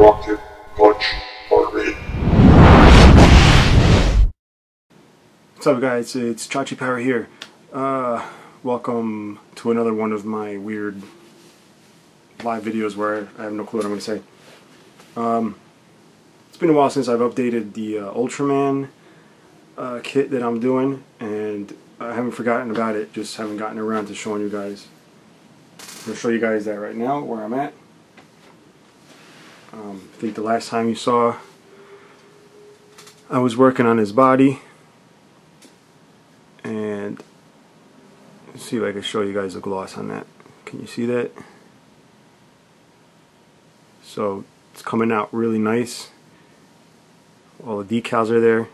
Rocket Punch Army. What's up, guys? It's Chachi Power here. Welcome to another one of my weird live videos where I have no clue what I'm going to say. It's been a while since I've updated the Ultraman kit that I'm doing, and I haven't forgotten about it, just haven't gotten around to showing you guys. I'm going to show you guys that right now, where I'm at. I think the last time you saw, I was working on his body, and let's see if I can show you guys a gloss on that. Can you see that? So it's coming out really nice. All the decals are there.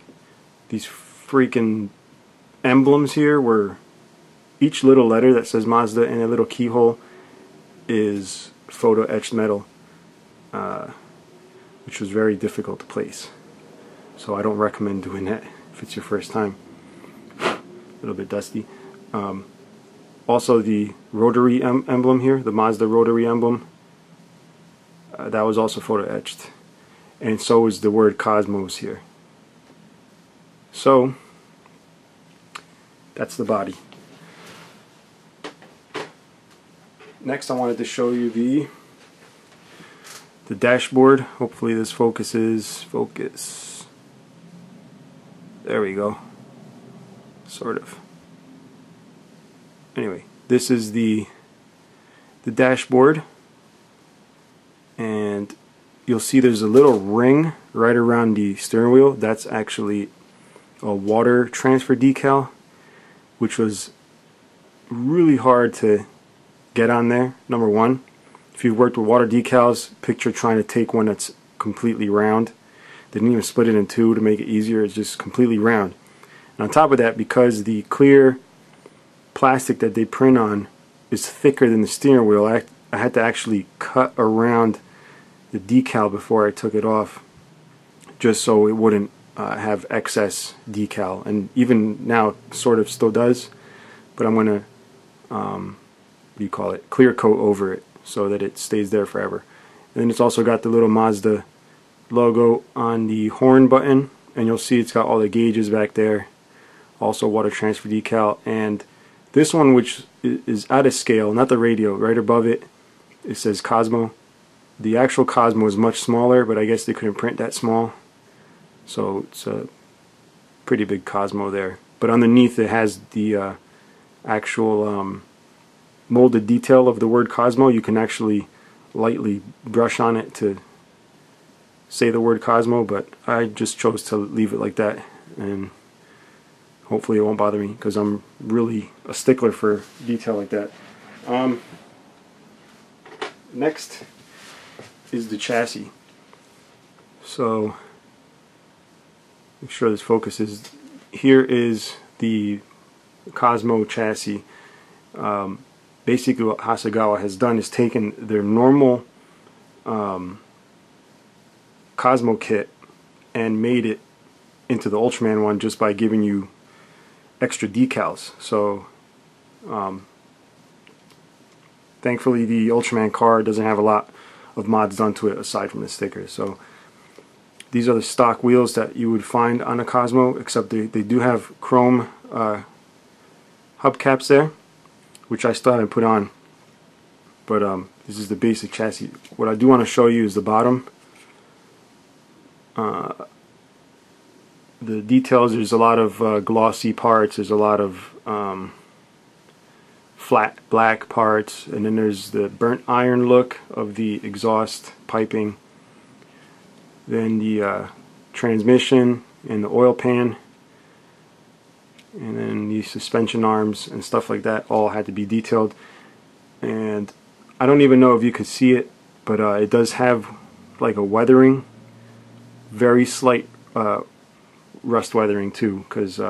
These freaking emblems here, where each little letter that says Mazda and a little keyhole is photo etched metal, which was very difficult to place. So I don't recommend doing that if it's your first time. A little bit dusty. Also, the rotary emblem here, the Mazda rotary emblem, that was also photo etched, and so is the word Cosmos here. So that's the body. Next, I wanted to show you the dashboard. Hopefully this focuses. Focus. There we go. Sort of. Anyway, this is the dashboard, and you'll see there's a little ring right around the steering wheel. That's actually a water transfer decal, which was really hard to get on there. Number one, if you've worked with water decals, picture trying to take one that's completely round. They didn't even split it in two to make it easier. It's just completely round. And on top of that, because the clear plastic that they print on is thicker than the steering wheel, I had to actually cut around the decal before I took it off, just so it wouldn't have excess decal. And even now sort of still does, but I'm going to clear coat over it so that it stays there forever. And then it's also got the little Mazda logo on the horn button, and you'll see it's got all the gauges back there, also water transfer decal. And this one, which is out of scale, not the radio, right above it, it says Cosmo. The actual Cosmo is much smaller, but I guess they couldn't print that small, so it's a pretty big Cosmo there. But underneath it has the actual molded detail of the word Cosmo. You can actually lightly brush on it to say the word Cosmo, but I just chose to leave it like that, and hopefully it won't bother me, because I'm really a stickler for detail like that. Next is the chassis. So make sure this focuses. Here is the Cosmo chassis. Basically what Hasegawa has done is taken their normal Cosmo kit and made it into the Ultraman one just by giving you extra decals. So thankfully the Ultraman car doesn't have a lot of mods done to it aside from the stickers. So these are the stock wheels that you would find on a Cosmo, except they do have chrome hubcaps there, which I still haven't put on. But this is the basic chassis. What I do want to show you is the bottom. The details, there's a lot of glossy parts, there's a lot of flat black parts, and then there's the burnt iron look of the exhaust piping, then the transmission and the oil pan, and then the suspension arms and stuff like that all had to be detailed. And I don't even know if you could see it, but it does have like a weathering, very slight rust weathering too, because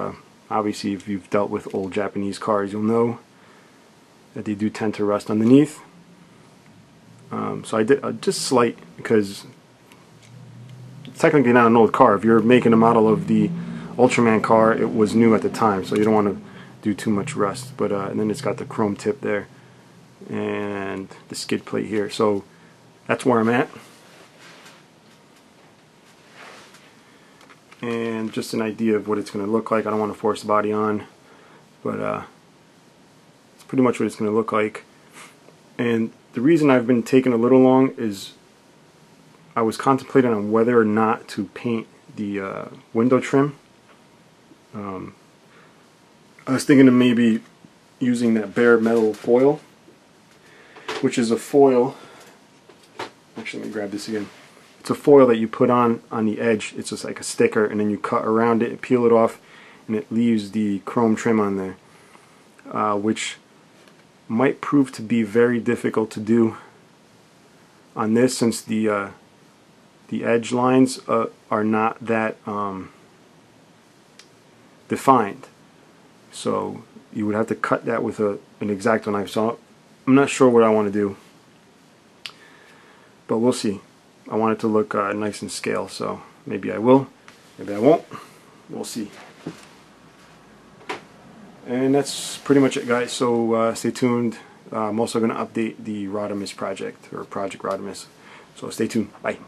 obviously if you've dealt with old Japanese cars, you'll know that they do tend to rust underneath. So I did just slight, because it's technically not an old car. If you're making a model of the Ultraman car, it was new at the time, so you don't want to do too much rust. But and then it's got the chrome tip there and the skid plate here. So that's where I'm at. and just an idea of what it's going to look like. I don't want to force the body on, but it's pretty much what it's going to look like. And the reason I've been taking a little long is I was contemplating on whether or not to paint the window trim. I was thinking of maybe using that bare metal foil, which is a foil. Actually, let me grab this again. It's a foil that you put on the edge. It's just like a sticker, and then you cut around it, peel it off, and it leaves the chrome trim on there, which might prove to be very difficult to do on this, since the edge lines are not that defined. So you would have to cut that with an X-Acto knife. So I'm not sure what I want to do, but we'll see. I want it to look nice and scale, so maybe I will, maybe I won't. We'll see. And that's pretty much it, guys. So stay tuned. I'm also going to update the Rodimus project, or Project Rodimus. So stay tuned. Bye.